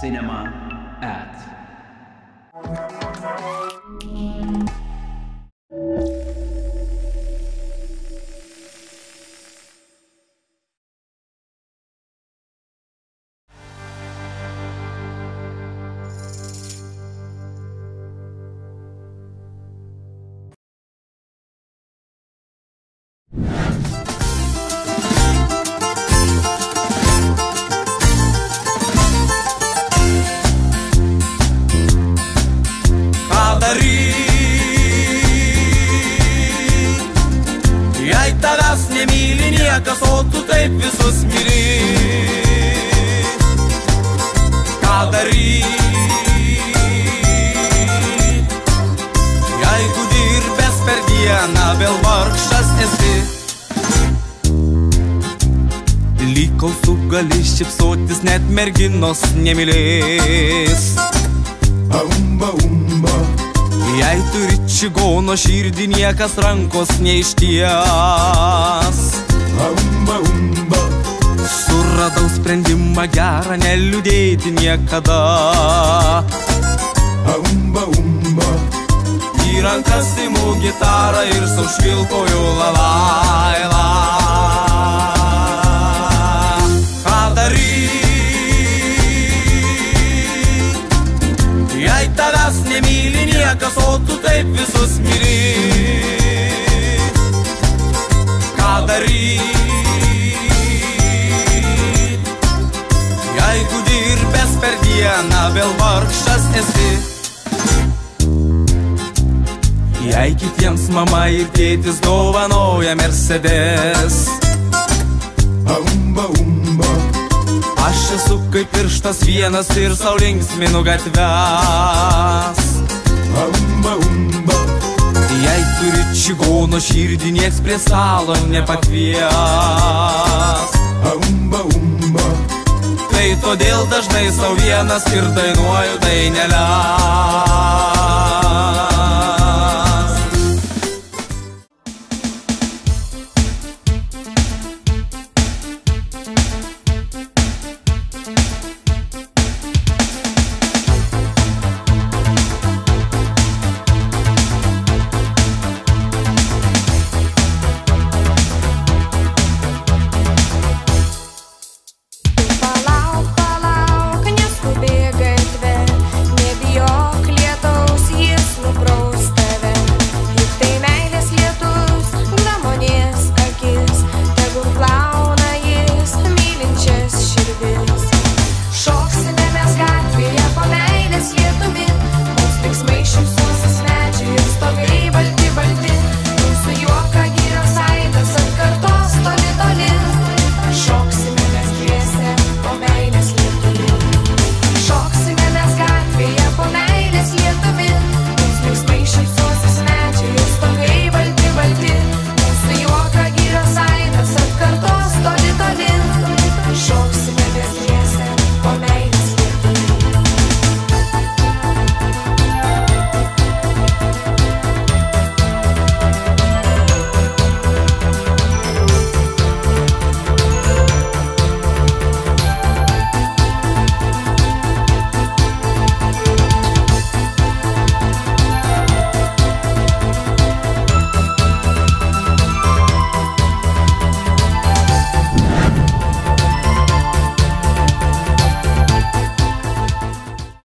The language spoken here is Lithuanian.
Cinema Ads. Jei tavęs nemyli niekas, o tu taip visus myli. Ką daryt, jeigu dirbęs per dieną vėl vargšas esi? Lyg kol tu gali šypsotis, net merginos nemylės. Jei turi čigono širdį, niekas rankos neišties. Suradau sprendimą gerą, neliūdėti niekada. Į rankas imu gitarą ir sau švilpauju lalailą. Ką daryt, jei tavęs nemyli niekas, o tu taip visus myli? Ką daryt, jeigu dirbęs per dieną vėl vargšas esi? Jei kitiems mama ir tėtis dovanoja Mercedes, aš esu kaip pirštas vienas ir sau linksminu gatves. Jei turi čigono širdį, nieks prie stalo nepakvies. Tai todėl dažnai sau vienas ir dainuoju daineles.